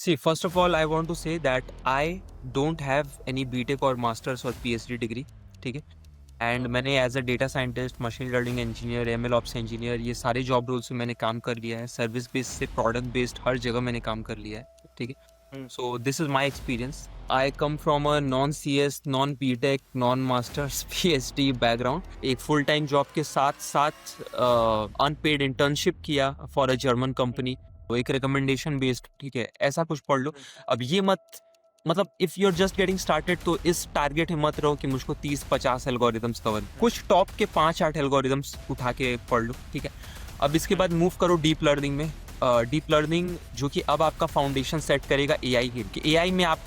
See, first of all, I want to say that I don't have any BTech or masters और PhD degree, ठीक है। And मैंने as a data scientist, machine learning engineer, ML ops engineer, ये सारे job roles में मैंने काम कर लिया है। सर्विस बेस्ड से प्रोडक्ट बेस्ड हर जगह मैंने काम कर लिया है, ठीक है। सो this is my experience. I come from a non CS, non BTech, non masters PhD background. एक फुल टाइम जॉब के साथ साथ अनपेड इंटर्नशिप किया फॉर अ जर्मन कंपनी, एक रिकमेंडेशन बेस्ड, ठीक है। ऐसा कुछ पढ़ लो। अब ये मत मतलब if you are just getting started तो इस टारगेट में मत रहो कि मुझको 30-50 एल्गोरिदम्स कवर, कुछ टॉप के 5-8 एल्गोरिदम्स उठा के पढ़ लो, ठीक है। अब इसके बाद मूव करो डीप लर्निंग में। डीप लर्निंग जो कि अब आपका फाउंडेशन सेट करेगा AI के। AI में आप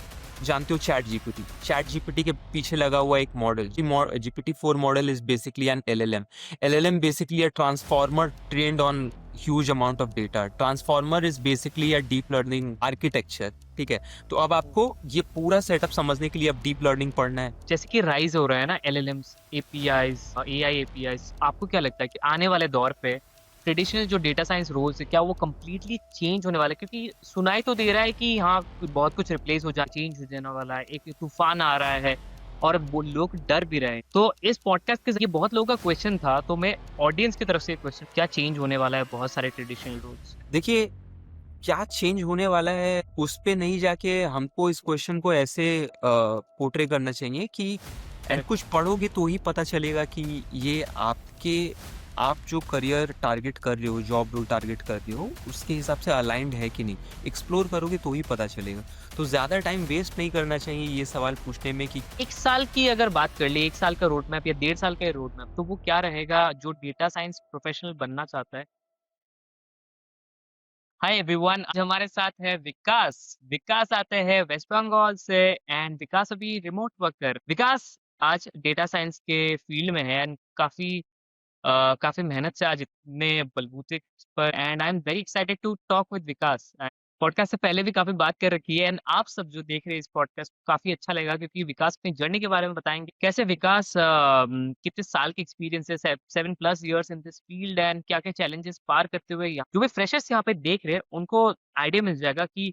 जानते हो चैट जीपीटी के पीछे लगा हुआ एक model, GPT-4 model is basically an LLM basically a transformer trained on huge amount of data. Transformer is basically a deep learning architecture, ठीक है। तो अब आपको ये पूरा सेटअप समझने के लिए अब डीप लर्निंग पढ़ना है। जैसे कि राइज हो रहा है ना LLMs, APIs, AI APIs, आपको क्या लगता है कि आने वाले दौर पे ट्रेडिशनल जो डेटा साइंस रोल्स है क्या वो कम्प्लीटली चेंज होने वाला है? क्योंकि सुनाई तो दे रहा है कि हाँ बहुत कुछ रिप्लेस हो जा चेंज हो जाने वाला है, एक तूफान आ रहा है और वो लोग डर भी रहे हैं। तो इस पॉडकास्ट के जरिए बहुत लोगों का क्वेश्चन था, तो मैं ऑडियंस की तरफ से क्वेश्चन, क्या चेंज होने वाला है बहुत सारे ट्रेडिशनल रोल्स? देखिए, क्या चेंज होने वाला है उस पे नहीं जाके हमको इस क्वेश्चन को ऐसे पोर्ट्रे करना चाहिए कि एंड कुछ पढ़ोगे तो ही पता चलेगा कि ये आपके, आप जो करियर टारगेट कर रहे हो, जॉब रोल टारगेट कर रहे हो, उसके हिसाब से अलाइंड है कि नहीं। एक्सप्लोर करोगे तो ही पता चलेगा। तो ज़्यादा टाइम वेस्ट नहीं करना चाहिए ये सवाल पूछने में कि एक साल की अगर बात कर ले, 1 साल का रोड मैप या 1.5 साल का रोड मैप, तो वो क्या रहेगा जो डेटा साइंस प्रोफेशनल बनना चाहता है? हाय एवरीवन, आज हमारे साथ है विकास। विकास आते हैं वेस्ट बंगाल से एंड विकास अभी रिमोट वर्कर। विकास आज डेटा साइंस के फील्ड में है एंड काफ़ी मेहनत से आज इतने बलबूते पर, and I am very excited to talk with Vikas. Podcast से पहले भी काफ़ी बात कर रखी है एंड आप सब जो देख रहे हैं इस पॉडकास्ट को काफ़ी अच्छा लगेगा क्योंकि विकास अपनी जर्नी के बारे में बताएँगे। कैसे विकास कितने साल के एक्सपीरियंस है, 7+ years in this field, and क्या-क्या चैलेंजेस पार करते हुए यहाँ जो भी फ्रेशर्स यहाँ पे देख रहे हैं उनको आइडिया मिल जाएगा कि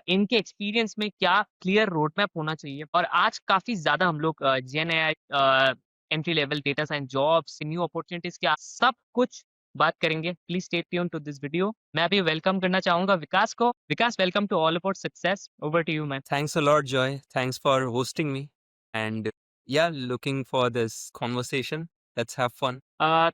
इनके एक्सपीरियंस में क्या क्लियर रोड मैप होना चाहिए। और आज काफ़ी ज़्यादा हम लोग gen AI entry level data science jobs, new opportunities क्या सब कुछ बात करेंगे। Please stay tune to this video. मैं अभी वेलकम करना चाहूंगा विकास को। Vikas, welcome to all about success. Over to you man. Thanks a lot Joy, thanks for hosting me and yeah looking for this conversation. Let's have fun.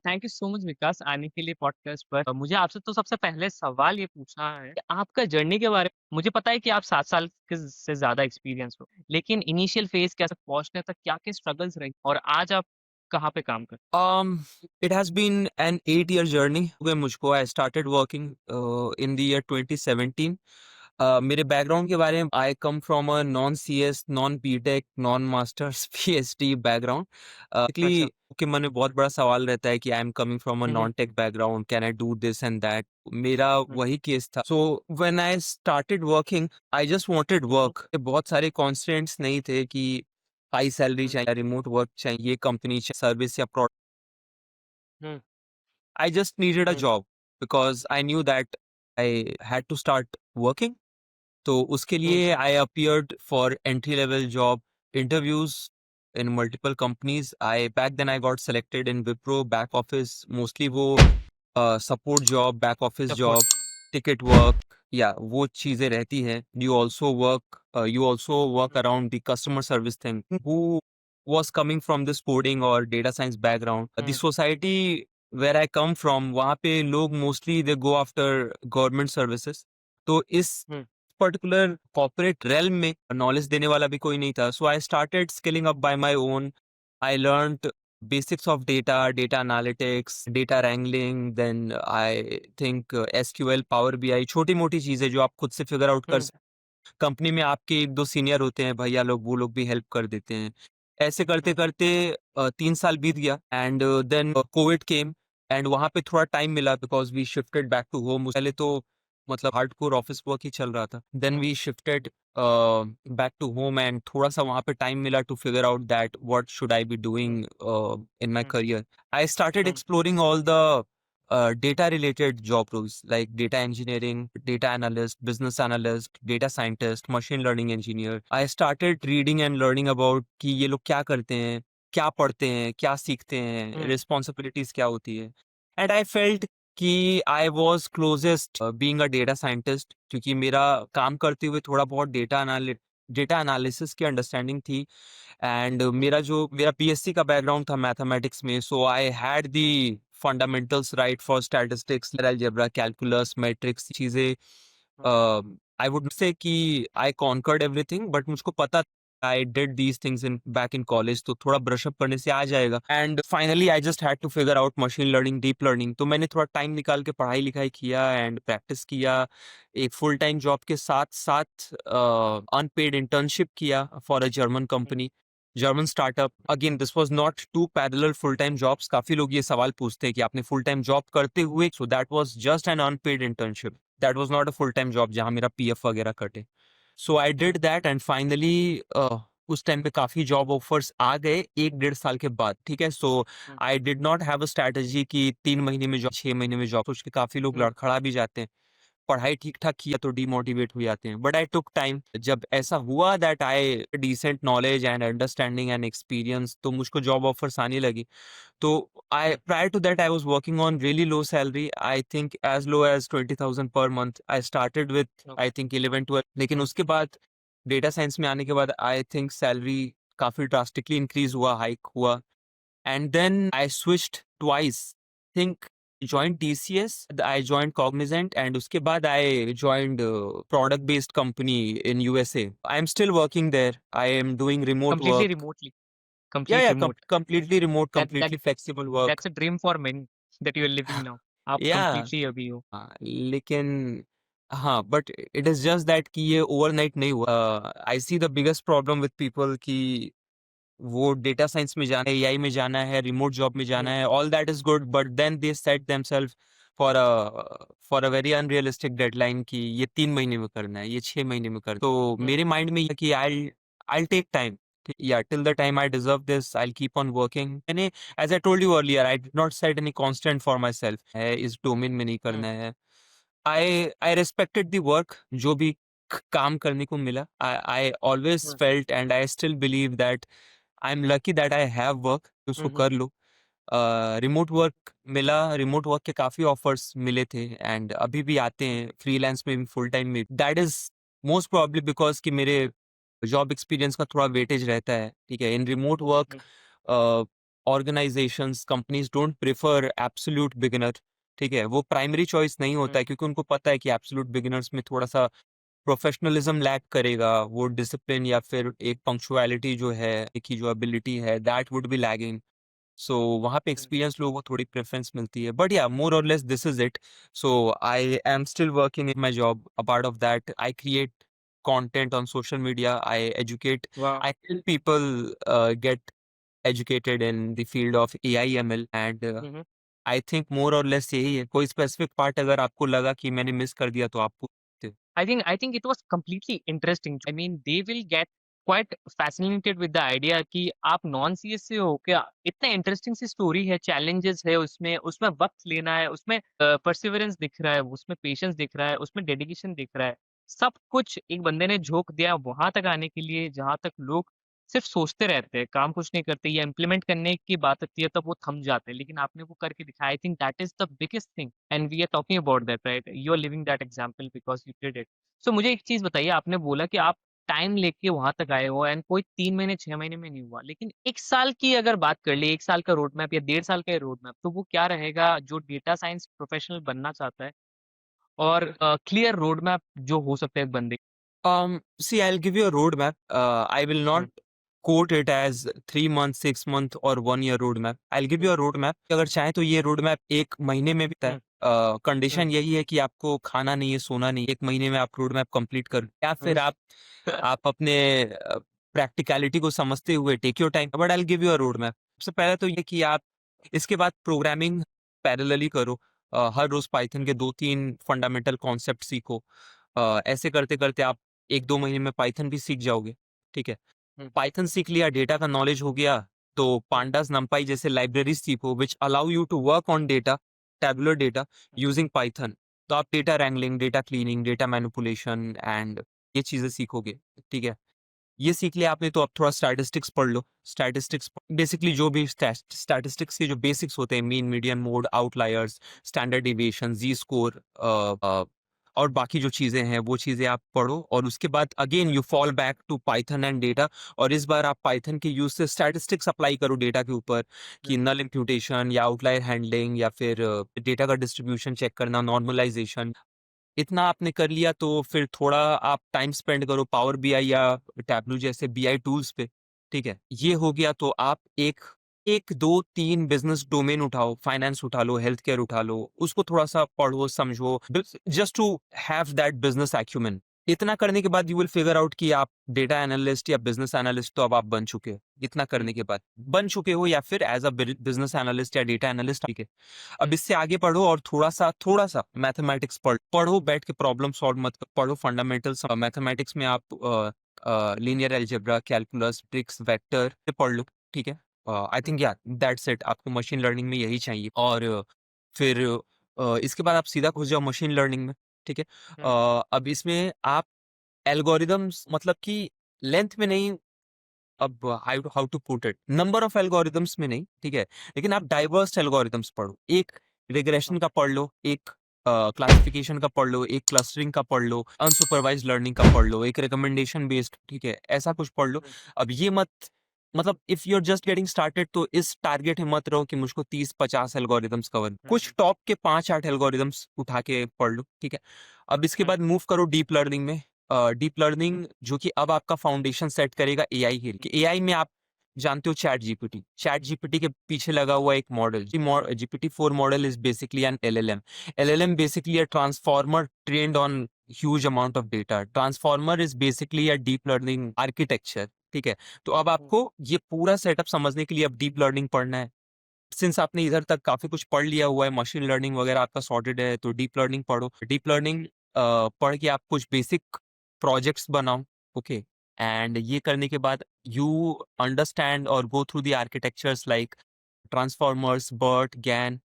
Thank you so much Vikas आने के लिए podcast पर। मुझे आपसे तो सबसे पहले सवाल ये पूछना है कि आपका जर्नी के बारे में। मुझे पता है कि आप 7 साल के से ज्यादा एक्सपीरियंस हो, लेकिन इनिशियल फेज कैसे पहुंचने तक क्या क्या स्ट्रगल्स रही और आज आप कहाँ पे काम कर। It has been an 8-year journey where मुझको I started working in the year 2017. मेरे बैकग्राउंड के बारे में, I come from a non CS, non BTech, non masters PhD background. अच्छा। बेसिकली कि मैंने बहुत बड़ा सवाल रहता है कि I am coming from a hmm. Non tech background, can I do this and that. मेरा हम्म। वही केस था। So when I started working, I just wanted work. बहुत सारे कॉन्स्टेंट्स नहीं थे कि हाई सैलरी चाहिए, रिमोट वर्क चाहिए, कंपनी सर्विस या product. Hmm. I just needed a hmm. job because I knew that I had to start working. तो उसके हम्म। लिए I appeared for entry level job interviews in multiple companies. I back then I got selected in Wipro back office, mostly वो support job, back office support. job, ticket work, या वो चीजें रहती है। You also work around the customer service thing. Who was coming from this coding or data science background? The society where I come from, वहाँ पे लोग mostly they go after government services. तो इस पर्टिकुलर कॉर्पोरेट रेल्म में knowledge देने वाला भी कोई नहीं था। So I started skilling up by my own. I learned basics of data analytics, data wrangling, then I think SQL, power BI, छोटी मोटी चीजें जो आप खुद से फिगर आउट कर सकते। कंपनी में आपके एक दो सीनियर होते हैं भैया लोग, वो लोग भी हेल्प कर देते हैं। ऐसे करते करते 3 साल बीत गया and then covid came and वहाँ पे थोड़ा टाइम मिला because we shifted back to home. पहले तो मतलब हार्डकोर ऑफिस वर्क ही चल रहा था, then we shifted back to home and थोड़ा सा वहाँ पे टाइम मिला to figure out that what should I be doing in my career. I started exploring all the data related job roles like data engineering, data analyst, business analyst, data scientist, machine learning engineer. I started reading and learning about कि ये लोग क्या करते हैं, क्या पढ़ते हैं, क्या सीखते हैं, responsibilities क्या होती है. And I felt कि I was closest being a data scientist, क्योंकि मेरा काम करते हुए थोड़ा बहुत डेटा एनालिसिस की अंडरस्टैंडिंग थी. एंड मेरा पीएससी का बैकग्राउंड था मैथमेटिक्स में, so I had the fundamentals right for statistics, algebra, calculus, matrix चीजें. आई वुड से कि आई कॉन्कर्ड एवरीथिंग, बट मुझको पता I did these things in back in college, तो थोड़ा ब्रशअप करने से आ जाएगा. And finally I just had to figure out machine learning, deep learning. तो मैंने थोड़ा टाइम निकाल के पढ़ाई लिखाई किया एंड प्रैक्टिस किया. एक फुल टाइम जॉब के साथ साथ अनपेड इंटर्नशिप किया for a German company, German startup. Again this was not to parallel full time jobs. काफी लोग ये सवाल पूछते हैं कि आपने फुल टाइम जॉब करते हुए, so that was just an unpaid internship. That was not a full time job जहां मेरा पीएफ वगैरह कटे. So I did that and finally उस टाइम पे काफी जॉब ऑफर्स आ गए 1-1.5 साल के बाद. ठीक है, so I did not have a strategy कि 3 महीने में जॉब, 6 महीने में जॉब. सोच के काफी लोग लड़खड़ा भी जाते हैं. पढ़ाई ठीक-ठाक किया तो डिमोटिवेट हो जाते हैं. But I took time. जब ऐसा हुआ that I decent knowledge and understanding and experience, तो मुझको जॉब ऑफर्स आने लगी. तो I prior to that I was working on really low salary. I think as low as 20,000 per month. I started with I think 11-12. लेकिन उसके बाद data science में आने के बाद I think सैलरी काफी ड्रास्टिकली इंक्रीज हुआ, हाइक हुआ. And then I switched twice. Think joined TCS, I joined Cognizant, and उसके बाद I joined product based company in USA. I'm still working there. I am doing remote completely work. remotely, Yeah, complete yeah, remote. completely remote, That that completely flexible work. that's a dream for many that you are living now. आप या completely अभी हो. लेकिन हाँ, but it is just that कि ये overnight नहीं हुआ. I see the biggest problem with people कि वो डेटा साइंस में जाना है, एआई में जाना है, रिमोट जॉब में जाना है. All that is good, but then they set themselves for a very unrealistic deadline कि ये 3 महीने में करना है, ये 6 महीने में करना है. तो मेरे माइंड में ये कि आई टेक टाइम. या till the time I deserve this, I keep on working. मैंने, as I told you earlier, I did not set any constant for myself है इस डोमेन में नहीं करना है. आई रेस्पेक्टेड द वर्क, जो भी काम करने को मिला. I always felt and I still believe that I am lucky that I have work, उसको कर लो. रिमोट वर्क मिला, रिमोट वर्क के काफी ऑफर्स मिले थे एंड अभी भी आते हैं, फ्रीलांस में भी, फुल टाइम में. That is most probably because कि मेरे जॉब एक्सपीरियंस का थोड़ा वेटेज रहता है. ठीक है, इन remote work organisations, companies don't prefer absolute beginner. ठीक है, वो प्राइमरी चॉइस नहीं होता है, क्योंकि उनको पता है कि एब्सोल्यूट बिगिनर्स में थोड़ा सा प्रोफेशनलिज्म लैक करेगा, वो डिसिप्लिन या फिर एक पंक्चुअलिटी जो है, एक की जो एबिलिटी है, दैट वुड बी लैगिंग. सो वहाँ पे एक्सपीरियंस लोगों को थोड़ी प्रेफरेंस मिलती है. बट या मोर और less this is it. So I am still working in my job. A part of that I create content on social media. I educate. Wow. I help people get educated in the field of AI ML, and I think more or less यही है. कोई specific part अगर आपको लगा कि मैंने miss कर दिया तो आप पूछ सकते हो. I think it was completely interesting. I mean, they will get quite fascinated with the idea कि आप नॉन सीएस से हो क्या. इतना इंटरेस्टिंग सी स्टोरी है, चैलेंजेस है उसमें, उसमें वक्त लेना है, उसमें परसिवरेंस दिख रहा है, उसमें पेशेंस दिख रहा है, उसमें डेडिकेशन दिख रहा है. सब कुछ एक बंदे ने झोंक दिया वहां तक आने के लिए जहां तक लोग सिर्फ सोचते रहते हैं, काम कुछ नहीं करते, या इम्प्लीमेंट करने की बात आती है तब वो थम जाते हैं. लेकिन आपने वो करके दिखाया. I think that is the biggest thing and we are talking about that, right? You are living that example because you did it. So मुझे एक चीज बताइए, आपने बोला कि आप टाइम लेके वहां तक आए हो एंड कोई 3 महीने 6 महीने में नहीं हुआ, लेकिन 1 साल की अगर बात कर ले, 1 साल का रोड मैप या 1.5 साल का रोड मैप, तो वो क्या रहेगा जो डेटा साइंस प्रोफेशनल बनना चाहता है, और क्लियर रोड मैप जो हो सकता है एक बंदे. See, I'll give you a roadmap. I will not quote it as 3 month, 6 month or 1 year roadmap. I'll give you a roadmap. अगर चाहें तो ये roadmap 1 महीने में भी है. कंडीशन यही है कि आपको खाना नहीं है, सोना नहीं है. 1 महीने में आप roadmap complete कर, या फिर आप अपने प्रैक्टिकलिटी को समझते हुए take your time. But I give you a roadmap. सबसे पहले तो ये कि आप इसके बाद प्रोग्रामिंग पैरेलली करो. हर रोज पाइथन के 2-3 फंडामेंटल कॉन्सेप्ट सीखो. ऐसे करते करते आप 1-2 महीने में पाइथन भी सीख जाओगे. ठीक है, पाइथन सीख लिया, डेटा का नॉलेज हो गया, तो पांडास नंपाई जैसे लाइब्रेरीज सीखो which allow you to work on data tabular data using Python, तो आप data wrangling, data cleaning, data manipulation and ये चीज़ें सीखोगे, ठीक है? ये सीख लिया आपने तो अब थोड़ा स्टैटिस्टिक्स पढ़ लो। स्टैटिस्टिक्स बेसिकली जो भी स्टैटिस्टिक्स के जो बेसिक्स होते हैं, mean, median, mode, outliers, standard deviation, Z score और बाकी जो चीज़ें हैं वो चीज़ें आप पढ़ो, और उसके बाद again you fall back to Python and data, और इस बार आप पाइथन के यूज से स्टैटिस्टिक्स अप्लाई करो डेटा के ऊपर, कि नल इम्प्यूटेशन या आउटलायर हैंडलिंग या फिर डेटा का डिस्ट्रीब्यूशन चेक करना, नॉर्मलाइजेशन। इतना आपने कर लिया तो फिर थोड़ा आप टाइम स्पेंड करो पावर बीआई या टैबलू जैसे बीआई टूल्स पे, ठीक है? ये हो गया तो आप एक एक दो तीन बिजनेस डोमेन उठाओ, फाइनेंस उठा लो, हेल्थ केयर उठा लो, उसको थोड़ा सा पढ़ो समझो, just to have that business acumen. इतना करने के बाद यू विल फिगर आउट कि आप डेटा एनालिस्ट या बिजनेस एनालिस्ट तो अब आप बन चुके हो। इतना करने के बाद बन चुके हो, या फिर एज अ बिजनेस एनालिस्ट या डेटा एनालिस्ट, ठीक है? अब इससे आगे पढ़ो और थोड़ा सा मैथमेटिक्स पढ़ो, बैठ के प्रॉब्लम सॉल्व मत पढ़ो, फंडामेंटल्स मैथमेटिक्स में आप linear algebra, calculus, tricks, vector पढ़ लो, ठीक है? आई थिंक या दैट्स इट, आपको मशीन लर्निंग में यही चाहिए। और फिर इसके बाद आप सीधा घुस जाओ मशीन लर्निंग में, ठीक है? अब इसमें आप एल्गोरिदम्स, मतलब कि लेंथ में नहीं, अब how to put it, number of algorithms में नहीं, ठीक है? लेकिन आप डाइवर्स एल्गोरिदम्स पढ़ो, एक रिग्रेशन का पढ़ लो, एक क्लासिफिकेशन का पढ़ लो, एक क्लस्टरिंग का पढ़ लो, अनसुपरवाइज्ड लर्निंग का पढ़ लो, एक रिकमेंडेशन बेस्ड, ठीक है? ऐसा कुछ पढ़ लो। अब ये मत, मतलब if you are just getting started तो इस टारगेट में मत रहो कि मुझको 30-50 एल्गोरिदम्स कवर, कुछ टॉप के 5-8 एल्गोरिदम्स उठा के पढ़ लो, ठीक है? अब इसके बाद मूव करो डीप लर्निंग में। डीप लर्निंग जो कि अब आपका फाउंडेशन सेट करेगा एआई के लिए। एआई में आप जानते हो चैट जीपीटी के पीछे लगा हुआ एक model, GPT-4 model is basically an LLM. LLM basically a transformer trained on huge amount of data. Transformer is basically a deep learning architecture, ठीक है? तो अब आपको ये पूरा सेटअप समझने के लिए अब डीप लर्निंग पढ़ना है। सिंस आपने इधर तक काफी कुछ पढ़ लिया हुआ है, मशीन लर्निंग वगैरह आपका सॉर्टेड है, तो डीप लर्निंग पढ़ो। डीप लर्निंग पढ़ के आप कुछ बेसिक प्रोजेक्ट्स बनाओ, ओके? एंड ये करने के बाद यू अंडरस्टैंड और go through the architectures like transformers, BERT, GAN,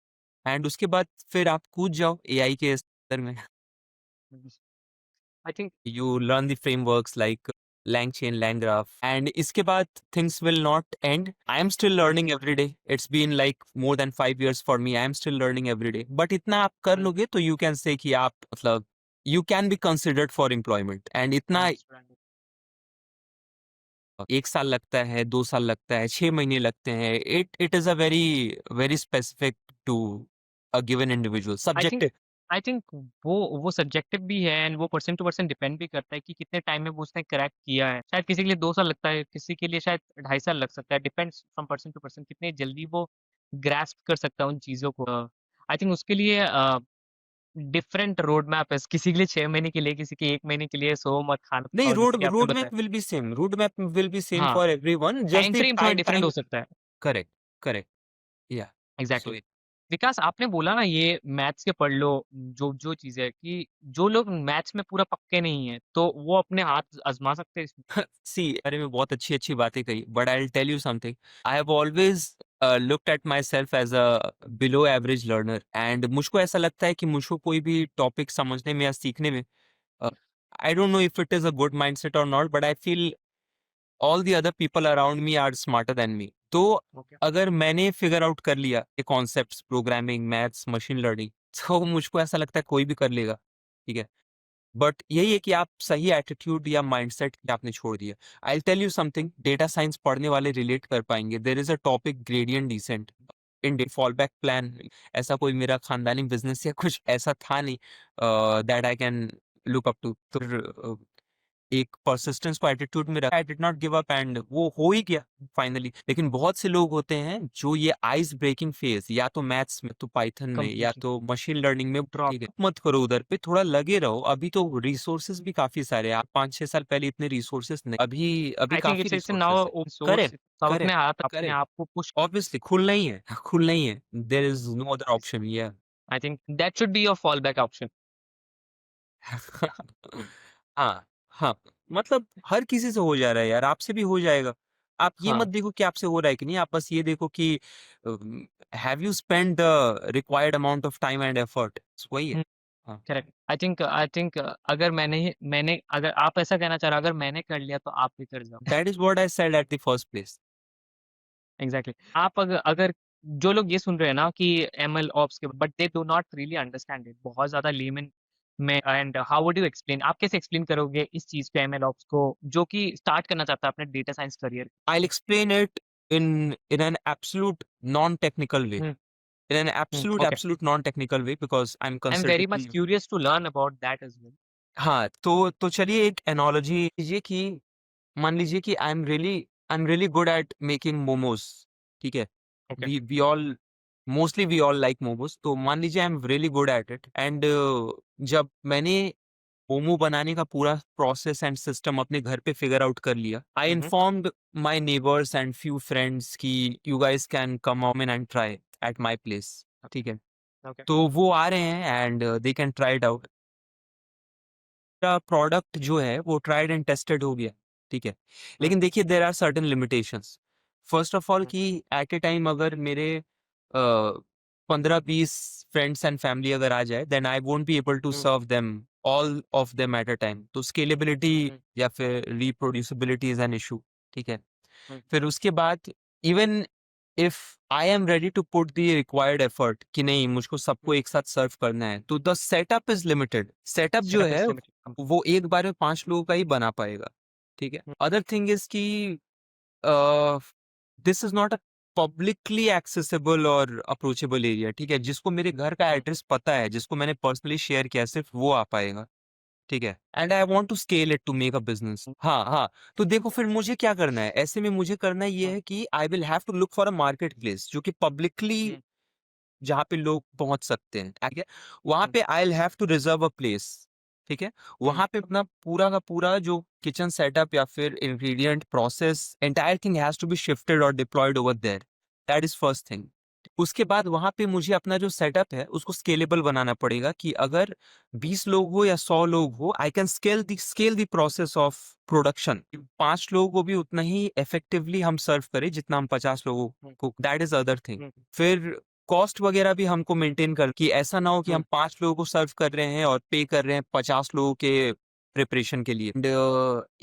and उसके बाद फिर आप कूद जाओ एआई के स्तर में। I think You learn the frameworks like LangChain, LangGraph, and इसके बाद things will not end. I am still learning every day. It's been like more than 5 years for me. I am still learning every day. But इतना आप कर लोगे तो you can say कि आप मतलब you can be considered for employment. And इतना 1 साल लगता है, 2 साल लगता है, 6 महीने लगते हैं. It is a very specific to a given individual. I think Subjective. I think वो सब्जेक्टिव भी है एंड वो पर्सन टू पर्सन डिपेंड भी करता है कि कितने टाइम में वो उसने क्रैक किया है। शायद किसी के लिए 2 साल लगता है, किसी के लिए शायद 2.5 साल लग सकता है। Depends from person to person कितने जल्दी वो ग्रास्प कर सकता है उन चीज़ों को। आई थिंक उसके लिए डिफरेंट रोड मैप है। किसी के लिए 6 महीने के लिए, किसी के 1 महीने के लिए, सो मत खाना नहीं, खाओ जैसे रोड कि आपने रोड बताया। Map will be same, road map will be same हाँ, for everyone, just time the frame थोड़ा टाइम डिफरेंट टाइम हो सकता है। करेक्ट, करेक्ट, या सो एग्ज़ैक्टली। विकास आपने बोला ना ये मैथ्स के पढ़ लो, जो चीज़ है कि जो लोग मैथ्स में पूरा पक्के नहीं हैं, तो वो अपने हाथ आज़मा सकते हैं इसमें। सी अरे में बहुत अच्छी अच्छी बातें कही, but I will tell you something. I have always looked at myself as a below average learner, and मुझको ऐसा लगता है कि मुझको कोई भी टॉपिक समझने में या सीखने में, I don't know if it is a good mindset और not, but I feel all the other people around me are smarter than me. तो ओके। अगर मैंने फिगर आउट कर लिया ये concepts, programming, maths, machine learning, तो मुझको ऐसा लगता है कोई भी कर लेगा, ठीक है? बट यही है कि आप सही एटीट्यूड या माइंडसेट आपने छोड़ दिया। I tell you something, data science पढ़ने वाले रिलेट कर पाएंगे। There is a topic gradient descent in fall back plan. ऐसा कोई मेरा खानदानी बिजनेस या कुछ ऐसा था नहीं that I can look up to. तो एक परसिस्टेंस को एटीट्यूड में रखा, I did not give up, and वो हो ही गया फाइनली। लेकिन बहुत से लोग होते हैं जो ये आइस ब्रेकिंग फेज, या तो मैथ्स में, तो पाइथन में, या कंप्लीटली तो मशीन लर्निंग में, ड्रॉप। ठीक है? मत करो उधर पे, थोड़ा लगे रहो। अभी तो रिसोर्सेज भी काफी सारे हैं। आप 5-6 साल पहले इतने रिसोर्सेज नहीं, अभी अभी आई थिंक काफी इट्स नाउ रिसोर्सेज है। Open source. करेक्ट, सब अपने करेक्ट, हाथ अपने करेक्ट। आप को पुश। ऑब्वियसली खुलना ही है, खुलना ही है। There is no other option, या I think that should be your fallback option. हाँ, हाँ, मतलब हर किसी से हो जा रहा है यार, आपसे भी हो जाएगा। आप ये मत हाँ, देखो कि आपसे हो रहा है कि नहीं, आप बस ये देखो कि have you spend the required amount of time and effort, वही है। हुँ, हाँ, करेक्ट। आई थिंक अगर मैंने अगर आप ऐसा कहना चाह रहे हो अगर मैंने कर लिया तो आप भी कर जाओ। That is what I said at the first place. Exactly. आप अगर जो लोग ये सुन रहे हैं ना कि एमएल ऑप्स के but they do not really understand it बहुत ज़्यादा लेमन में and how would you explain आप कैसे एक्सप्लेन करोगे इस चीज़ को एमएल ऑप्स को जो कि स्टार्ट करना चाहता है अपने data science career? I'll explain it in an absolute non-technical way. Hmm, In an hmm, absolute okay. absolute non-technical way because I'm I am considering very much कि curious to learn about that as well. हाँ, तो चलिए एक analogy लीजिए कि मान लीजिए कि I am really good at making momos, ठीक है? Okay. We all mostly we all like momos, तो मान लीजिए I am really good at it and जब मैंने मोमो बनाने का पूरा प्रोसेस एंड सिस्टम अपने घर पे फिगर आउट कर लिया, I hmm, hmm, informed my neighbours and few friends कि you guys can come on and try at my place, ठीक है? ओके। तो वो आ रहे हैं and they can try it out. मेरा प्रोडक्ट जो है वो ट्राइड एंड टेस्टेड हो गया, ठीक है? हुँ, लेकिन देखिए there are certain limitations. First of all hmm, कि एट अ टाइम अगर मेरे 15-20 फ्रेंड्स एंड फैमिली अगर आ जाए then I won't be able to um, serve them all of them at a time. तो स्केलेबिलिटी हुँ, या फिर reproducibility is an issue, ठीक है? हुँ, फिर उसके बाद even if I am ready to put the required effort कि नहीं मुझको हुँ, सबको एक साथ सर्व करना है, तो the setup is limited. Setup जो सेटअप इज़ है लिमिटेड कम वो एक बार में 5 लोगों का ही बना पाएगा, ठीक है? हुँ, अदर थिंग इज़ कि this is not a publicly accessible और अप्रोचेबल एरिया, ठीक है? जिसको मेरे घर का हुँ, एड्रेस पता है, जिसको मैंने पर्सनली शेयर किया है, सिर्फ वो आ पाएगा, ठीक है? And I want to scale it to make a business. Hmm, हाँ, हाँ, तो देखो फिर मुझे क्या करना है? ऐसे में मुझे करना ये हुँ, है कि I will have to look for a marketplace जो कि पब्लिकली हुँ, जहाँ पे लोग पहुँच सकते हैं, ठीक है? वहाँ हुँ, पे I will have to reserve a place, ठीक है? हुँ, वहाँ पे अपना पूरा का पूरा जो किचन सेटअप या फिर ingredient process entire thing has to be shifted और deployed over there. That is first thing. उसके बाद वहाँ पे मुझे अपना जो सेटअप है उसको स्केलेबल बनाना पड़ेगा कि अगर 20 लोग हो या 100 लोग हो, I can scale the process of production. 5 लोगों को भी उतना ही इफेक्टिवली हम सर्व करें जितना हम 50 लोगों हुँ, को, दैट इज़ अदर थिंग। हुँ, फिर कॉस्ट वगैरह भी हमको मेंटेन कर कि ऐसा ना हो कि हुँ, हम 5 लोगों को सर्व कर रहे हैं और पे कर रहे हैं 50 लोगों के प्रिपरेशन के लिए। एंड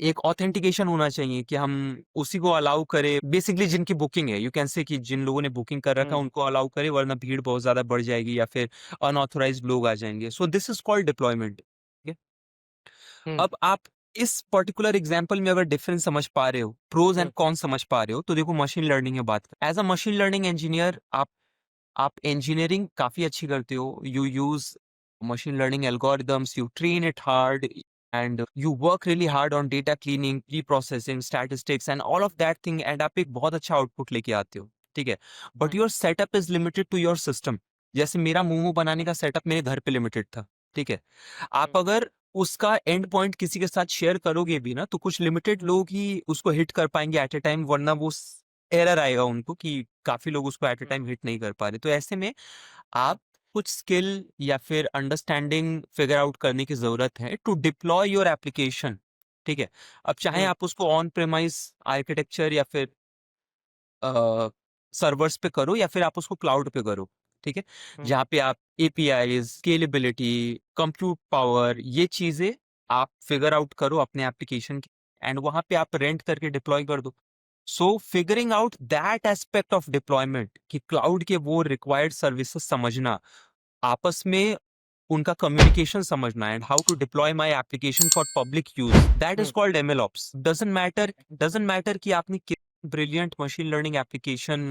एक ऑथेंटिकेशन होना चाहिए कि हम उसी को अलाउ करें बेसिकली जिनकी बुकिंग है, यू कैन से कि जिन लोगों ने बुकिंग कर रखा हुँ, है उनको अलाउ करें, वरना भीड़ बहुत ज़्यादा बढ़ जाएगी या फिर अनऑथराइज्ड लोग आ जाएँगे। So this is called deployment, ठीक है? हुँ, अब आप इस पर्टिकुलर एग्जांपल में अगर डिफरेंस समझ पा रहे हो, प्रोस एंड हुँ, कॉन्स समझ पा रहे हो, तो देखो मशीन लर्निंग में बात as a machine learning engineer आप इंजीनियरिंग काफ़ी अच्छी करते हो। You use machine learning algorithms, you train it hard and you work really hard on data cleaning, pre-processing, statistics and all of that thing and आप एक बहुत अच्छा output लेके आते हो, ठीक है? But um, your setup is limited to your system. जैसे मेरा मोमो बनाने हुँ, का सेटअप मेरे घर पे लिमिटेड था, ठीक है? आप हुँ, अगर उसका एंड पॉइंट किसी के साथ शेयर करोगे भी ना, तो कुछ लिमिटेड लोग ही उसको हिट कर पाएँगे एट अ टाइम, वरना वो स एरर आएगा उनको कि काफ़ी लोग उसको at a hmm, time hit नहीं कर पा रहे। तो ऐसे में आप कुछ स्किल या फिर अंडरस्टैंडिंग फिगर आउट करने की ज़रूरत है टू डिप्लॉय योर एप्लीकेशन, ठीक है? अब चाहे हुँ, आप उसको ऑन प्रेमाइज़ आर्किटेक्चर या फिर सर्वर्स पे करो या फिर आप उसको क्लाउड पे करो, ठीक है? हुँ, जहाँ पे आप एपीआईज़, स्केलेबिलिटी, कंप्यूट पावर ये चीज़ें आप फिगर आउट करो अपने एप्लीकेशन की एंड वहाँ पे आप रेंट करके डिप्लॉय कर दो। So figuring out that aspect of deployment कि क्लाउड के वो रिक्वायर्ड सर्विसेज समझना, आपस में उनका कम्युनिकेशन समझना and how to deploy my application for public use, that is hmm, called MLOps. Doesn't matter कि आपने brilliant machine learning application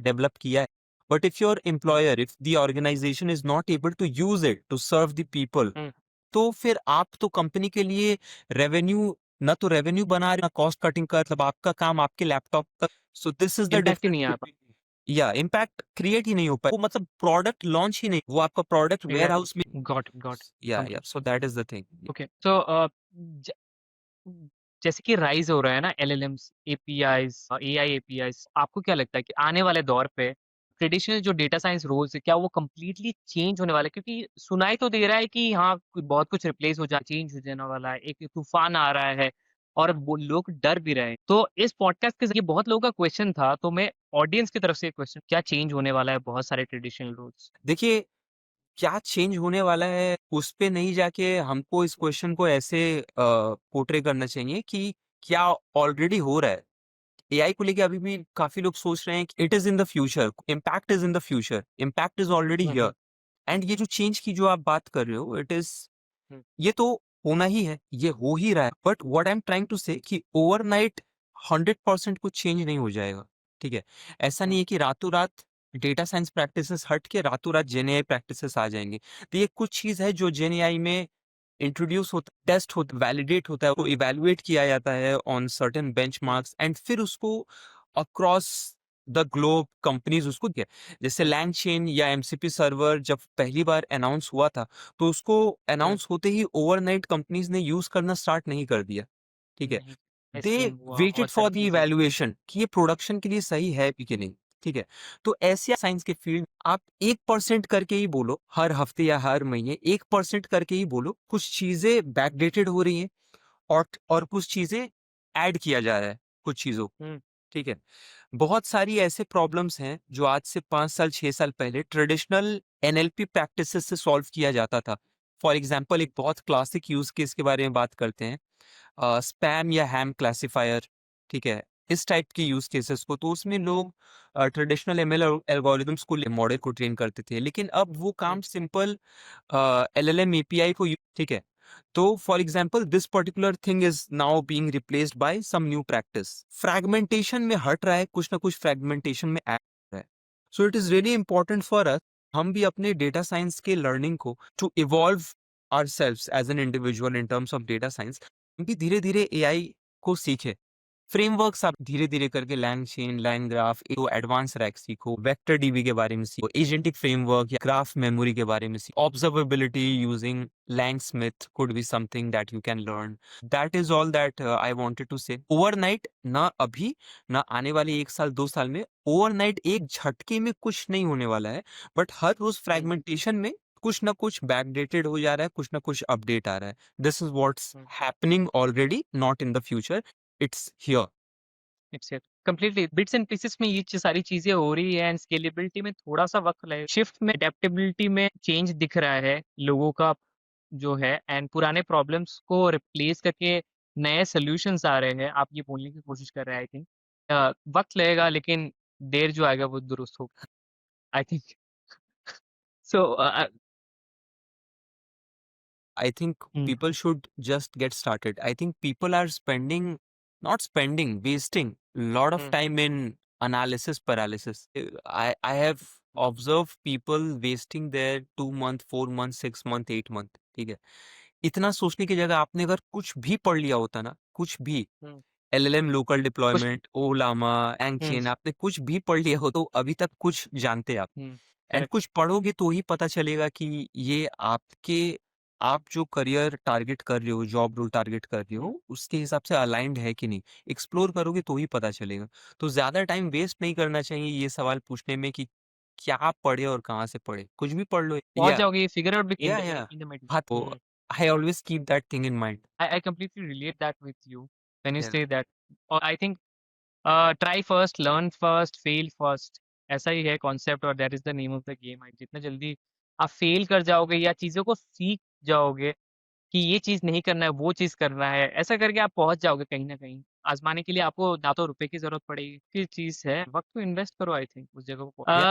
develop किया है, but if your hmm, employer if the organization is not able to use it to serve the people, hmm, तो फिर आप तो company के लिए रेवेन्यू ना तो रेवेन्यू बना रहे ना कॉस्ट कटिंग का, मतलब आपका काम आपके लैपटॉप तक। सो this is the impact he difference नहीं आ पा बिटवीन, या इम्पैक्ट क्रिएट ही नहीं हो पाए, वो मतलब प्रोडक्ट लॉन्च ही नहीं, वो आपका प्रोडक्ट वेयर हाउस में। एग्ज़ैक्टली गॉट इट, या समझा। So that is the thing. Okay, तो ज जैसे कि राइज़ हो रहा है ना एलएलएम्स, एपीआईज़ एआई एपीआईज़, आपको क्या लगता है कि आने वाले दौर पे ट्रेडिशनल जो डेटा साइंस रोल्स है, क्या वो कंप्लीटली चेंज होने वाला है? क्योंकि सुनाई तो दे रहा है कि हाँ, बहुत कुछ रिप्लेस हो जा चेंज हो जाने वाला है, एक तूफ़ान आ रहा है और वो लोग डर भी रहे हैं। तो इस पॉडकास्ट के ज़रिए बहुत लोगों का क्वेश्चन था, तो मैं ऑडियंस की तरफ से एक क्वेश्चन, क्या चेंज होने वाला है बहुत सारे ट्रेडिशनल रूल्स? देखिए, क्या चेंज होने वाला है, उस पे नहीं जाके हमको इस क्वेश्चन को ऐसे पोर्ट्रे करना चाहिए कि क्या ऑलरेडी हो रहा है। एआई को लेके अभी भी काफ़ी लोग सोच रहे हैं कि it is in the future, impact is in the future, impact is already hmm, here. Hmm, and ये जो चेंज की जो आप बात कर रहे हो, हुँ, ये तो होना ही है, ये हो ही रहा है। But what I am trying to say कि ओवरनाइट 100% कुछ चेंज नहीं हो जाएगा, ठीक है? ऐसा नहीं हुँ, है कि रातों-रात डेटा साइंस प्रैक्टिसेस हट के रातों-रात जेन एआई प्रैक्टिसेस आ जाएँगे। तो ये कुछ चीज़ है जो जेन एआई में इंट्रोड्यूस होता है, टेस्ट होता, वैलिडेट होता है, वो इवैल्यूएट किया जाता है on certain hmm, benchmarks and फिर उसको अक्रॉस द ग्लोब कंपनीज़ उसको क्या, जैसे लैंगचेन या एमसीपी सर्वर जब पहली बार अनाउंस हुआ था, तो उसको हुँ, अनाउंस होते ही ओवरनाइट कंपनीज़ ने यूज़ करना स्टार्ट नहीं कर दिया, ठीक है? नहीं, दे टेस्टिंग हुआ वेटेड और फॉर सारी द चीज़ें। इवैल्यूएशन कि ये प्रोडक्शन के लिए सही है भी कि नहीं, ठीक है? तो ऐसे साइंस के फील्ड आप 1% करके ही बोलो, हर हफ्ते या हर महीने 1% करके ही बोलो, कुछ चीज़ें बैकडेटेड हो रही हैं और कुछ चीज़ें ऐड किया जा रहा है, कुछ चीज़ों, हुँ, ठीक है? बहुत सारी ऐसे प्रॉब्लम्स हैं जो आज से 5 साल, 6 साल पहले ट्रेडिशनल एनएलपी प्रैक्टिसेस से सॉल्व किया जाता था। फॉर एग्ज़ाम्पल एक बहुत क्लासिक यूज़ केस के बारे में बात करते हैं। स्पैम या हैम क्लासिफायर, ठीक है? इस टाइप के यूज़ केसेस को तो उसमें लोग ट्रेडिशनल एमएल एल्गोरिदम्स को मॉडल को ट्रेन करते थे। लेकिन अब वो हुँ, काम सिंपल एलएलएम एपीआई को ठीक है? तो for example this particular thing is now being replaced by some new practice. Fragmentation में हट रहा है, कुछ ना कुछ फ्रैगमेंटेशन में ऐड हो रहा है। So it is really important for us, हम भी अपने डेटा साइंस के लर्निंग को to evolve ourselves as an individual in terms of data science, हम भी धीरे-धीरे एआई को सीखें। फ्रेमवर्क्स आप धीरे-धीरे करके LangChain, LangGraph, तो एडवांस रैक सीखो, वेक्टर डीबी के बारे में सीखो, एजेंटिक फ्रेमवर्क या ग्राफ मेमोरी के बारे में सीखो, observability using LangSmith could be something that you can learn. That is all that I wanted to say. Overnight ना अभी, ना आने वाले 1 साल, 2 साल में, ओवरनाइट एक झटके में कुछ नहीं होने वाला है, but her rose hmm, fragmentation में कुछ ना कुछ बैकडेटेड हो जा रहा है, कुछ ना कुछ अपडेट आ रहा है। This is what's hmm, happening already, not in the future. It's here. It's it completely bits and pieces में ये सारी चीज़ें हो रही है एंड स्केलेबिलिटी में थोड़ा-सा वक़्त लगेगा। शिफ्ट में एडैप्टेबिलिटी में चेंज दिख रहा है लोगों का जो है एंड पुराने प्रॉब्लम्स को रिप्लेस करके नए सॉल्यूशंस आ रहे हैं। आप ये बोलने की कोशिश कर रहे हैं आई थिंक। वक़्त लगेगा लेकिन देर जो आएगा वो दुरुस्त होगा I think. So I think hmm, people should just get started. I think people are spending, not spending, wasting a lot of hmm, time in analysis paralysis. I have observed people wasting their 2 month, 4 month, 6 month, 8 month. ठीक है, इतना सोचने की जगह आपने अगर कुछ भी पढ़ लिया होता ना, कुछ भी, हुँ, एलएलएम लोकल कुछ डिप्लॉयमेंट, ओलामा, हुँ, एंगचेन, आपने कुछ भी पढ़ लिया हो तो अभी तक कुछ जानते आप। हुँ, एंड करेक्ट, कुछ पढ़ोगे तो ही पता चलेगा कि ये आपके, आप जो करियर टारगेट कर रहे हो, जॉब रोल टारगेट कर रहे हुँ, हो, उसके हिसाब से अलाइन्ड है कि नहीं। एक्सप्लोर करोगे तो ही पता चलेगा। तो ज़्यादा टाइम वेस्ट नहीं करना चाहिए ये सवाल पूछने में कि क्या पढ़े और कहाँ से पढ़े? कुछ भी पढ़ लो। पहुँच जाओगे फिगर आउट भी या इन द मिडल। हाँ, तो हुँ। I always keep that thing in mind. I completely relate that with you when you या say that. और I think try first, learn first, fail first ऐसा ही है कॉन्सेप्ट और that is the name of the game. जितना जल्दी आप fail कर जाओगे या चीज़ों को सीख जाओगे कि ये चीज़ नहीं करना है, वो चीज़ करना है, ऐसा करके आप पहुँच जाओगे कहीं न कहीं। आज़माने के लिए आपको ना तो रुपए की ज़रूरत पड़ेगी, की चीज़ है, वक़्त को इन्वेस्ट करो आई थिंक उस जगह को। या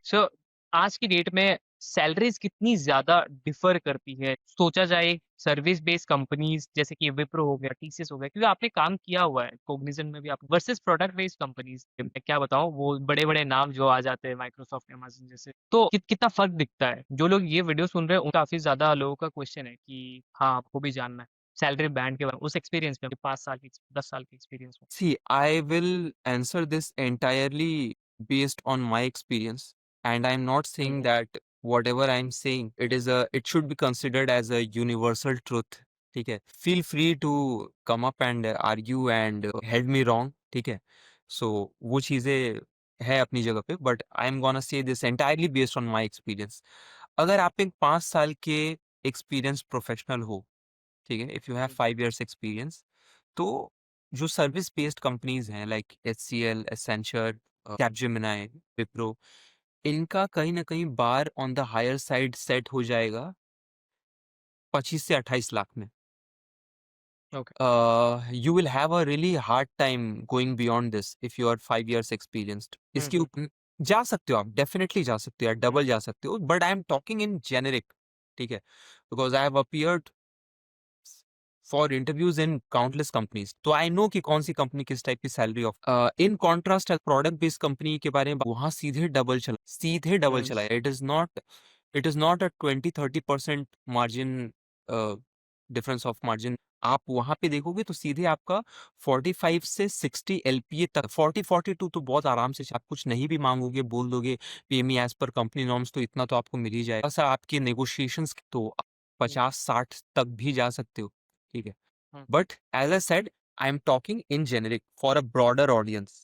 सो आज की डेट में सैलरीज़ कितनी ज़्यादा डिफ़र करती है? सोचा जाए सर्विस बेस्ड कंपनीज़ जैसे कि विप्रो हो गया, टीसीएस हो गया, क्योंकि आपने काम किया हुआ है कोग्निज़ेंट में भी आप वर्सेस प्रोडक्ट बेस्ड कंपनीज़। मैं क्या बताऊँ वो बड़े-बड़े नाम जो आ जाते हैं माइक्रोसॉफ्ट, अमेज़न जैसे। तो कितना फ़र्क दिखता है? जो लोग ये वीडियो सुन रहे हैं, काफ़ी ज़्यादा लोगों का क्वेश्चन है कि हाँ, आपको भी जानना है। सैलरी बैंड के बारे में, उस एक्सपीरियंस में 5 साल की 10 साल की एक्सपीरियंस में। See, I will answer this entirely based on my experience, and I'm not hmm, saying that whatever I'm saying, it should be considered as a universal truth. ठीक है? Feel free to come up and argue and head me wrong. ठीक है? So वो चीज़ें है अपनी जगह पे, but I'm gonna say this entirely based on my experience. अगर आप एक 5 साल के एक्सपीरियंस प्रोफेशनल हो, ठीक है? If you have hmm, 5 years experience, तो जो सर्विस बेस्ड कंपनीज हैं like HCL, Accenture, Capgemini, Wipro, इनका कहीं ना कहीं bar on the higher side set हो जाएगा 25 से 28 लाख में. Okay. You will have a really hard time going beyond this if you are 5 years experienced. हुँ, इसके हुँ, ऊपर जा सकते हो आप, डेफिनेटली जा सकते हो, या हुँ, डबल जा सकते हो, but I am talking in generic. ठीक है, because I have appeared for interviews in countless companies, तो आई नो कि कौन सी कंपनी किस टाइप की salary of. In contrast product based company के बारे में वहां सीधे डबल हुँ, चला. It is not a 20-30% margin difference of margin. आप वहां पे देखोगे तो सीधे आपका 45 से 60 LPA तक, 40-42 तो बहुत आराम से, आप कुछ नहीं भी मांगोगे, बोल दोगे PME as per company norms, तो इतना तो आपको मिल ही जाएगा. सर आपके नेगोशिएशंस तो आप हुँ, 50-60 तक भी जा सकते हो. ठीक है, हुँ, but as I said, I am talking in generic for a broader audience.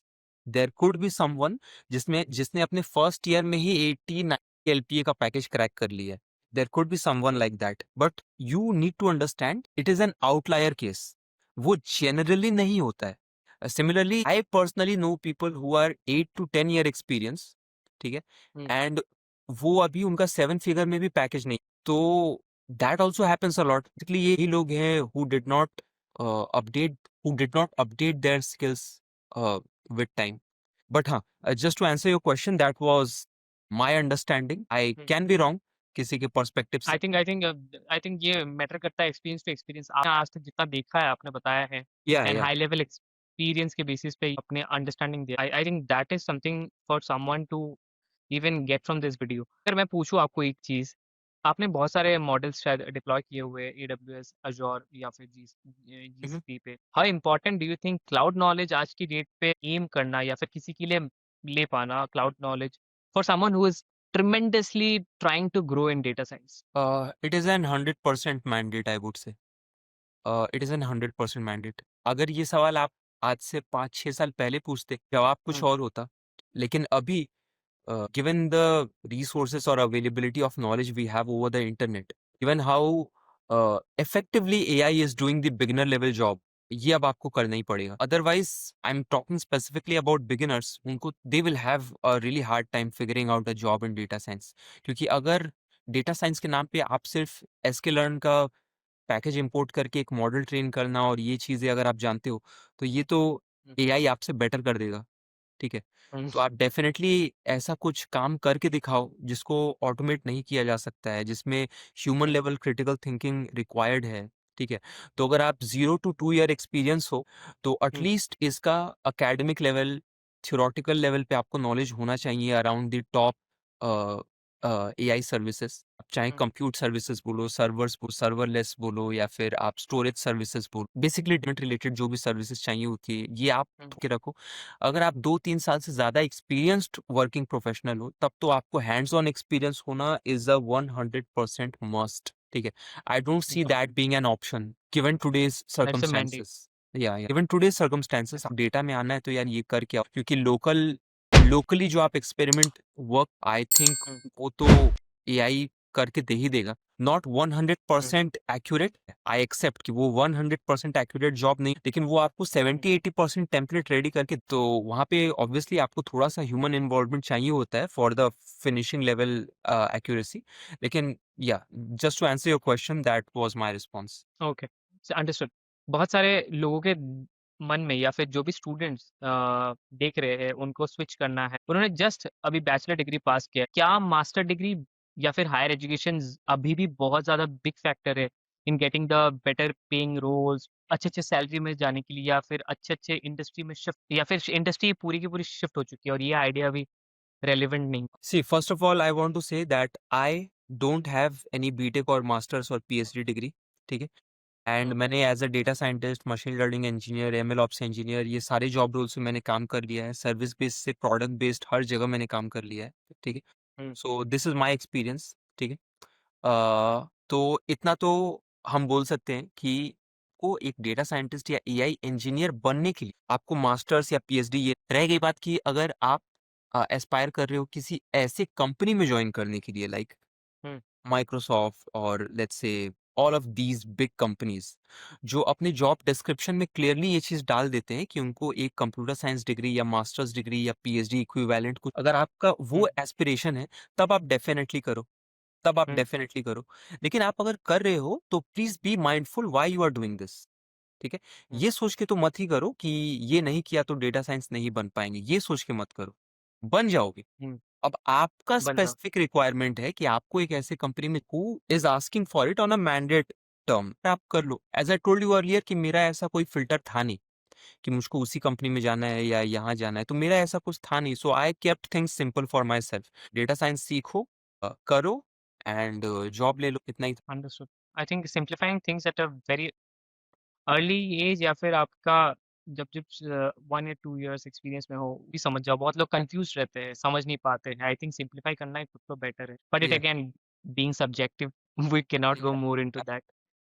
There could be someone जिसने अपने फर्स्ट ईयर में ही 80-90 LPA का पैकेज क्रैक कर लिया है. There could be someone like that. But you need to understand it is an outlier case. वो generally नहीं होता है. Similarly, I personally know people who are 8 to 10 year experience. ठीक है, हुँ, and वो अभी उनका 7 फिगर में भी पैकेज नहीं. तो that also happens a lot. Basically यही लोग हैं update who did not update their skills with time. But हाँ, just to answer your question, that was my understanding. I hmm. can be wrong किसी के perspective से. I think ये matter करता है एक्सपीरियंस टू एक्सपीरियंस। आपने आज तक जितना देखा है, आपने बताया है या एंड या हाई लेवल एक्सपीरियंस के बेसिस पे अपने अंडरस्टैंडिंग दिया। I think that is something for someone to even get from this video. अगर मैं पूछूँ आपको एक चीज़, आपने बहुत सारे मॉडल्स शायद डिप्लॉय किए हुए हैं AWS, अज़ूर या फिर हम्म. GCP पे। How important do you think cloud knowledge आज की डेट पे एम करना या फिर किसी के लिए ले पाना cloud knowledge for someone who is tremendously trying to grow in data science? It is an 100% mandate, I would say. It is an 100% mandate. अगर ये सवाल आप आज से 5-6 साल पहले पूछते, जवाब कुछ हुँ, और होता. लेकिन अभी, given the resources or availability of knowledge we have over the internet, given how effectively AI is doing the beginner level job, ये अब आपको करना ही पड़ेगा. Otherwise, I'm talking specifically about beginners. उनको they will have a really hard time figuring out a job in data science. क्योंकि अगर डेटा science के नाम पे आप सिर्फ sklearn का पैकेज इंपोर्ट करके एक मॉडल ट्रेन करना और ये चीज़ें अगर आप जानते हो, तो ये तो हुँ, AI आपसे बेटर कर देगा. ठीक है, हुँ, तो आप डेफिनेटली ऐसा कुछ काम करके दिखाओ जिसको ऑटोमेट नहीं किया जा सकता है, जिसमें ह्यूमन हुँ, लेवल क्रिटिकल थिंकिंग रिक्वायर्ड है. ठीक है, तो अगर आप 0 to 2 year एक्सपीरियंस हो, तो हुँ, एटलीस्ट इसका एकेडमिक लेवल, थ्योरेटिकल लेवल पे आपको नॉलेज होना चाहिए around the top AI services. आप चाहे हुँ, कंप्यूट सर्विसेज बोलो, सर्वरलेस बोलो, या फिर आप स्टोरेज सर्विसेज बोलो, बेसिकली इंटरनेट रिलेटेड जो भी सर्विसेज चाहिए होती है, ये आप हुँ, के रखो. अगर आप 2-3 साल से ज़्यादा एक्सपीरियंस्ड वर्किंग प्रोफेशनल हो, तब तो आपको हैंड्स ऑन एक्सपीरियंस होना इज़ अ 100% मस्ट. ठीक है, I don't see okay, that being an option given today's that's a mandate. Circumstances. या गिवन टुडेज सर्कमस्टेंसेस, डेटा में आना है तो यार ये करके आओ, क्योंकि लोकली जो आप experiment work, I think um, वो तो AI करके दे ही देगा. Not um, 100% accurate, I accept कि वो 100% एक्यूरेट जॉब नहीं, लेकिन वो आपको हुँ, 70-80% टेम्पलेट रेडी करके, तो वहाँ पे ऑब्वियसली आपको थोड़ा सा ह्यूमन इन्वॉल्वमेंट चाहिए होता है for the finishing level accuracy. लेकिन yeah, just to answer your question, that was my response. Okay, understood. बहुत सारे लोगों के मन में या फिर जो भी स्टूडेंट्स देख रहे हैं, उनको स्विच करना है। उन्होंने जस्ट अभी बैचलर डिग्री पास किया है। क्या मास्टर डिग्री या फिर हायर एजुकेशन अभी भी बहुत ज़्यादा बिग फैक्टर है in getting the better paying roles, अच्छे-अच्छे सैलरी में जाने के लिए या फिर अच्छे-अच्छे इंडस्ट्री में शिफ्ट या फिर इंडस्ट्री पूरी की पूरी शिफ्ट हो चुकी है और ये आइडिया अभी रेलेवेंट नहीं? See, first of all, I want to say that I don't have any BTech और मास्टर्स और PhD डिग्री. ठीक है, एंड हुँ, मैंने as a data scientist, machine learning engineer, ML ops engineer, ये सारे job roles में मैंने काम कर लिया है. सर्विस बेस्ड से प्रोडक्ट बेस्ड हर जगह मैंने काम कर लिया है. ठीक है, hmm, so this is my experience. ठीक है, तो इतना तो हम बोल सकते हैं कि को एक डेटा साइंटिस्ट या AI इंजीनियर बनने के लिए आपको मास्टर्स या PhD. ये रह गई बात कि अगर आप एस्पायर कर रहे हो किसी ऐसे कंपनी में ज्वाइन करने के लिए, लाइक हुँ, माइक्रोसॉफ्ट और let's say all of these big companies जो अपने जॉब डिस्क्रिप्शन में क्लियरली ये चीज डाल देते हैं कि उनको एक कंप्यूटर साइंस डिग्री या मास्टर्स डिग्री या पीएचडी इक्विवेलेंट कुछ, अगर आपका वो हुँ, एस्पिरेशन है, तब आप डेफिनेटली करो, तब आप हुँ, डेफिनेटली करो। लेकिन आप अगर कर रहे हो तो please be mindful why you are doing this. ठीक है, हुँ, ये सोच के तो मत ही करो कि ये नहीं किया तो डेटा साइंस नहीं बन पाएंगे, ये सोच के मत करो, बन जाओगे। हुँ, अब आपका बन जाओ। स्पेसिफिक रिक्वायरमेंट है कि आपको एक ऐसे कंपनी में who is asking for it on a mandate term, आप कर लो। As I told you earlier कि मेरा ऐसा कोई फिल्टर था नहीं कि मुझको उसी कंपनी में जाना है या यहाँ जाना है, तो मेरा ऐसा कुछ था नहीं। So I kept things simple for myself. Data science सीखो, करो एंड जॉब ले लो, इतना ही था। Understood. I think simplifying things at a very early age या फिर आपका जब जब 1 या 2 इयर्स एक्सपीरियंस में हो, भी समझ जाओ। बहुत लोग कन्फ्यूज़्ड रहते हैं, समझ नहीं पाते हैं। आई थिंक सिम्प्लीफाई करना ही खुद को बेटर है। But it Yeah, again being subjective we can not go yeah, more into that.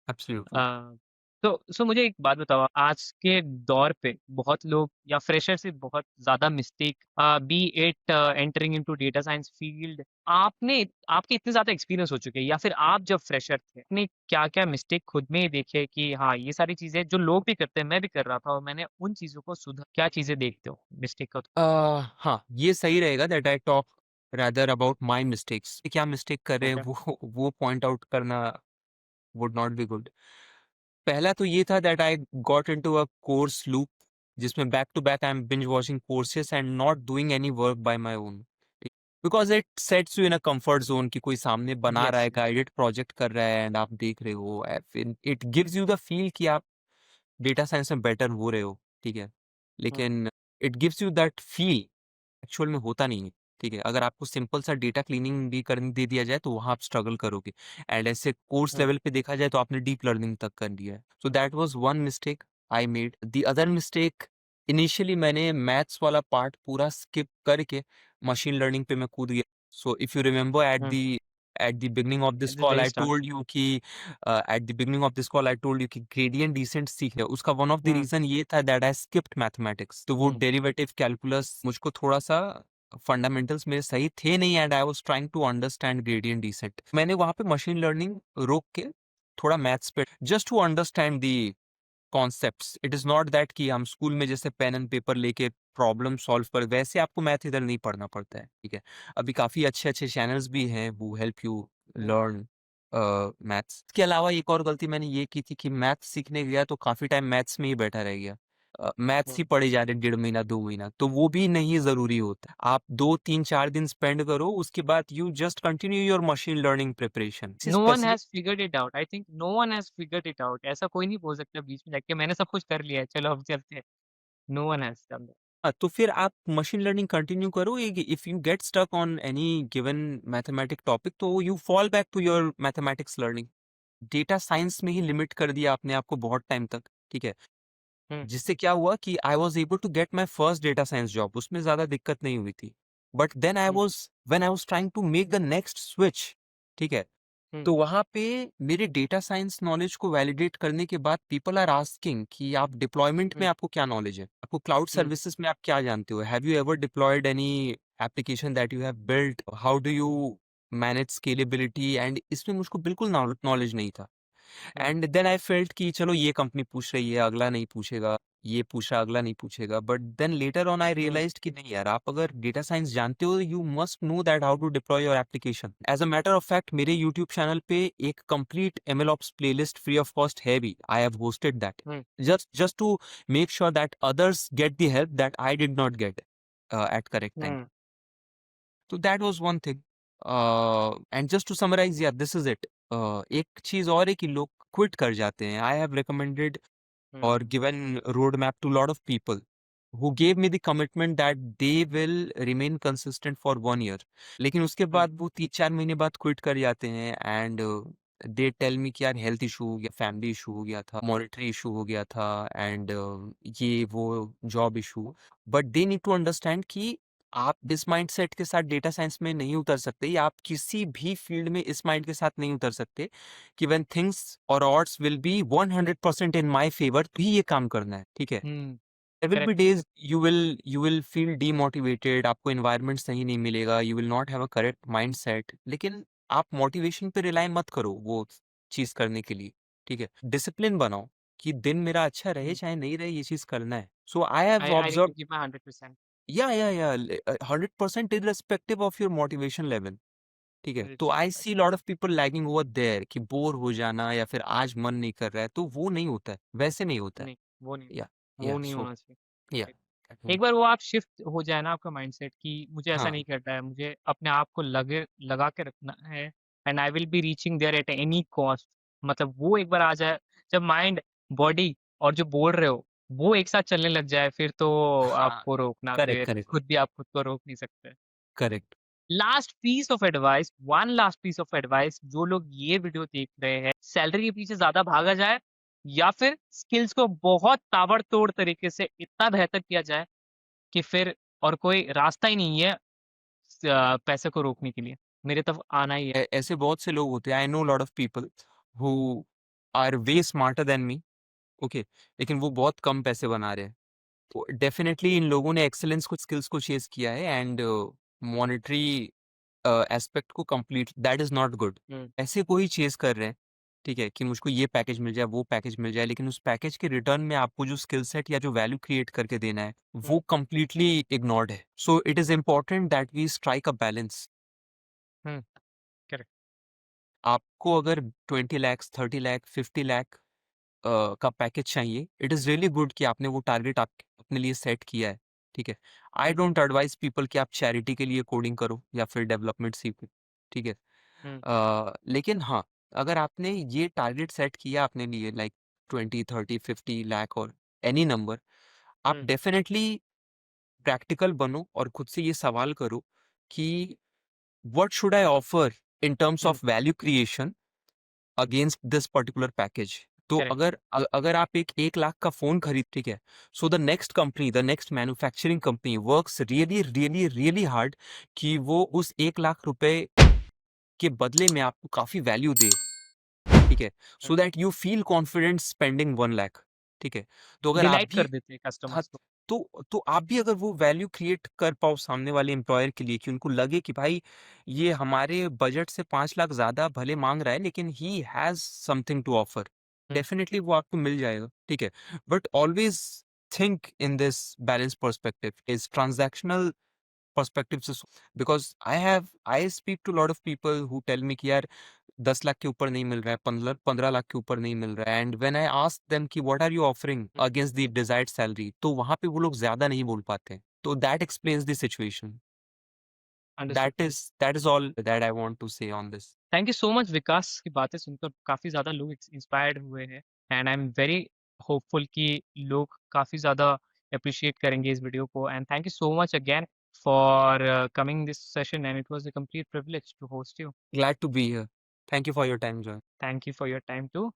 absolutely. अ, तो मुझे एक बात बताओ, आज के दौर पे बहुत लोग या फ्रेशर से बहुत ज़्यादा mistake B it entering into data science field, आपने आपके इतने ज़्यादा एक्सपीरियंस हो चुके हैं या फिर आप जब फ्रेशर थे, आपने क्या-क्या मिस्टेक खुद में ही देखे कि हाँ, ये सारी चीज़ें जो लोग भी करते हैं, मैं भी कर रहा था और मैंने उन चीज़ों को सुधा क्या चीज़ें देखते हो मिस्टेक का? हाँ, ये सही रहेगा that I talk rather about my mistakes. क्या मिस्टेक कर रहे हैं ओके। वो पॉइंट आउट करना वुड नॉट बी गुड। पहला तो ये था that I got into a course loop जिसमें back to back I am binge watching courses and not doing any work by my own, because it sets you in a comfort zone कि कोई सामने बना रहा yes, है, yes. Guided project कर रहा है एंड आप देख रहे हो, it gives you the feel कि आप डेटा साइंस में बेटर हो रहे हो। ठीक है, हुँ, लेकिन it gives you that feel, actual में होता नहीं है। ठीक है, अगर आपको सिंपल सा डेटा क्लीनिंग भी करने दे दिया जाए तो वहां आप स्ट्रगल करोगे, एंड ऐसे कोर्स हुँ, लेवल पे देखा जाए तो आपने डीप लर्निंग तक कर लिया है। So that was one mistake I made. The other mistake, initially मैंने मैथ्स वाला पार्ट पूरा स्किप करके मशीन लर्निंग पे मैं कूद गया। So if you remember hmm. At the beginning of this at the call very I start. Told you कि at the beginning of this call I told you कि gradient descent सीख रहे हो, उसका one of the hmm, reason ये था that I skipped mathematics. तो वो हुँ, डेरिवेटिव कैलकुलस मुझको थोड़ा सा, फंडामेंटल्स मेरे सही थे नहीं and I was trying to understand gradient descent. मैंने वहां पे मशीन लर्निंग रोक के थोड़ा मैथ्स पे just to understand the concepts. It is not that कि हम स्कूल में जैसे पेन एंड पेपर लेके प्रॉब्लम सॉल्व कर, वैसे आपको मैथ इधर नहीं पढ़ना पड़ता है। ठीक है, अभी काफी अच्छे अच्छे चैनल्स भी हैं वो help you hmm, learn maths. इसके अलावा एक और गलती मैंने ये की थी कि मैथ्स सीखने गया तो काफी टाइम मैथ्स में ही बैठा रह गया, मैथ्स हुँ, ही पढ़े जा रहे 1.5 महीना 2 महीना, तो वो भी नहीं जरूरी होता। आप 2 3 4 दिन स्पेंड करो, उसके बाद you just continue your machine learning preparation no one specific. Has figured it out. I think no one has figured it out. ऐसा कोई नहीं बोल सकता बीच में जाके मैंने सब कुछ कर लिया है, चलो अब चलते हैं। No one has done that. हाँ, तो फिर आप मशीन लर्निंग कंटिन्यू करो। If you get stuck on any given mathematic topic तो you fall back to your mathematics learning. Data science में ही लिमिट कर दिया आपने आपको बहुत टाइम तक। ठीक है, हुँ, जिससे क्या हुआ कि I was able to get my first data science job, उसमें ज्यादा दिक्कत नहीं हुई थी। But then I um, was when I was trying to make the next switch, ठीक है, हुँ, तो वहां पे मेरे डेटा साइंस नॉलेज को वैलिडेट करने के बाद पीपल आर आस्किंग कि आप डिप्लॉयमेंट में हुँ, आपको क्या नॉलेज है, आपको क्लाउड हुँ, सर्विसेज में आप क्या जानते हो, have you ever deployed any application that you have built, how do you manage scalability, and इसमें मुझको बिल्कुल नॉलेज नहीं था। Um, and then I felt कि चलो ये कंपनी पूछ रही है, अगला नहीं पूछेगा, ये पूछ रहा अगला नहीं पूछेगा। But then later on I hmm, realized कि नहीं यार, आप अगर डेटा साइंस जानते हो you must know that how to deploy your application. As a matter of fact मेरे यूट्यूब चैनल पे एक complete MLOps playlist free of cost है भी, I have hosted that hmm, just to make sure that others get the help that I did not get at correct time. हुँ, तो that was one thing, and just to summarise, yeah this is it. एक चीज और है कि लोग quit कर जाते हैं। I have recommended hmm, or given roadmap to a lot of people who gave me the commitment that they will remain consistent for 1 year, लेकिन उसके हुँ, बाद वो 3 4 महीने बाद क्विट कर जाते हैं एंड दे टेल मी कि यार हेल्थ इशू हो गया, फैमिली इशू हो गया था, मॉनेटरी इशू हो गया था, एंड ये वो job issue. But they need to understand कि आप इस माइंडसेट के साथ डेटा साइंस में नहीं उतर सकते, या आप किसी भी फील्ड में इस माइंड के साथ नहीं उतर सकते कि व्हेन थिंग्स और odds will be 100% in my favour ही ये काम करना है। ठीक है, hmm, there will be correct. Days you will feel demotivated, आपको एनवायरनमेंट सही नहीं मिलेगा, you will not have a correct mindset, लेकिन आप मोटिवेशन पे रिलाई मत करो, वो चीज करने के लिए, ठीक है। डिसिप्लिन बनाओ कि दिन मेरा अच्छा रहे चाहे नहीं रहे, ये चीज करना है। So I have I need to observe, give my 100%. या 100% irrespective of your motivation level, ठीक है। तो I see lot of people lagging over there कि बोर हो जाना या फिर आज मन नहीं कर रहा है, तो वो नहीं होता है, वैसे नहीं होता है। नहीं, वो नहीं या वो या नहीं सो होना चाहिए। या राइट। एक बार वो आप शिफ्ट हो जाए ना आपका माइंडसेट कि मुझे ऐसा हाँ नहीं करना है, मुझे अपने आप को लगा के रखना है and I will be reaching there at any cost. मतलब वो एक बार आ जाए, जब माइंड, बॉडी और जो बोल रहे हो, वो एक साथ चलने लग जाए, फिर तो हाँ, आपको रोकना, करेक्ट फिर करेक्ट खुद भी आप खुद को रोक नहीं सकते। Correct. Last piece of advice, one last piece of advice, जो लोग ये वीडियो देख रहे हैं, सैलरी के पीछे ज़्यादा भागा जाए या फिर स्किल्स को बहुत ताबड़तोड़ तरीके से इतना बेहतर किया जाए कि फिर और कोई रास्ता ही नहीं है पैसे को रोकने के लिए, मेरे तरफ आना ही है। ऐसे बहुत से लोग होते हैं, I know lot of people who are way smarter than me, okay, लेकिन वो बहुत कम पैसे बना रहे हैं। तो डेफिनेटली इन लोगों ने एक्सेलेंस को, स्किल्स को चेज किया है, एंड मॉनेटरी एस्पेक्ट को complete, that is not good. Hmm, ऐसे कोई चेज कर रहे हैं, ठीक है, कि मुझको ये पैकेज मिल जाए, वो पैकेज मिल जाए, लेकिन उस पैकेज के रिटर्न में आपको जो स्किल सेट या जो वैल्यू क्रिएट करके देना है, वो हुँ, कंप्लीटली इग्नोर्ड है। So it is important that we strike a balance. Um, correct. आपको अगर 20 लाख, 30 लाख, 50 लाख का पैकेज चाहिए, इट इज़ रियली गुड कि आपने वो टारगेट आप अपने लिए सेट किया है, ठीक है। आई हुँ, डोंट एडवाइस पीपल कि आप चैरिटी के लिए कोडिंग करो या फिर डेवलपमेंट सीखो, ठीक है। हुँ, लेकिन हाँ, अगर आपने ये टारगेट सेट किया अपने लिए, लाइक 20, 30, 50 लाख और एनी नंबर, आप हुँ, डेफिनेटली प्रैक्टिकल बनो और खुद से ये सवाल करो कि what should I offer in terms hmm, of value creation against this particular package. तो करेक्ट। अगर आप एक 1 लाख का फोन खरीद, ठीक है, so the next company, the next manufacturing company works really really really hard कि वो उस 1 लाख रुपए के बदले में आपको काफी वैल्यू दे, ठीक है, hmm, so that you feel confident spending 1 lakh, ठीक है। तो अगर आप डिलाइट भी, कर देते हैं हाँ, कस्टमर्स को। तो आप भी अगर वो वैल्यू क्रिएट कर पाओ सामने वाले एम्प्लॉयर के लिए, कि उनको लगे कि भाई ये हमारे बजट से 5 लाख ज्यादा भले मांग रहा है, लेकिन he has something to offer, hmm, definitely वो आपको मिल जाएगा, ठीक है। But always think in this balance perspective, is transactional perspective से, because I speak to lot of people who tell me कि यार 10 लाख के ऊपर नहीं मिल रहा है, 15 15 लाख के ऊपर नहीं मिल रहा है, and when I ask them कि what are you offering hmm, against the desired salary, तो वहां पे वो लोग ज्यादा नहीं बोल पाते हैं। तो that explains the situation. Understood. That is all that I want to say on this. Thank you so much Vikas की बातें सुनकर काफ़ी ज़्यादा लोग इंस्पायर्ड हुए हैं and I am very hopeful कि लोग काफ़ी ज़्यादा अप्रिशिएट करेंगे इस वीडियो को and thank you so much again for coming this session and it was a complete privilege to host you. Glad to be here. Thank you for your time, Joy. Thank you for your time to.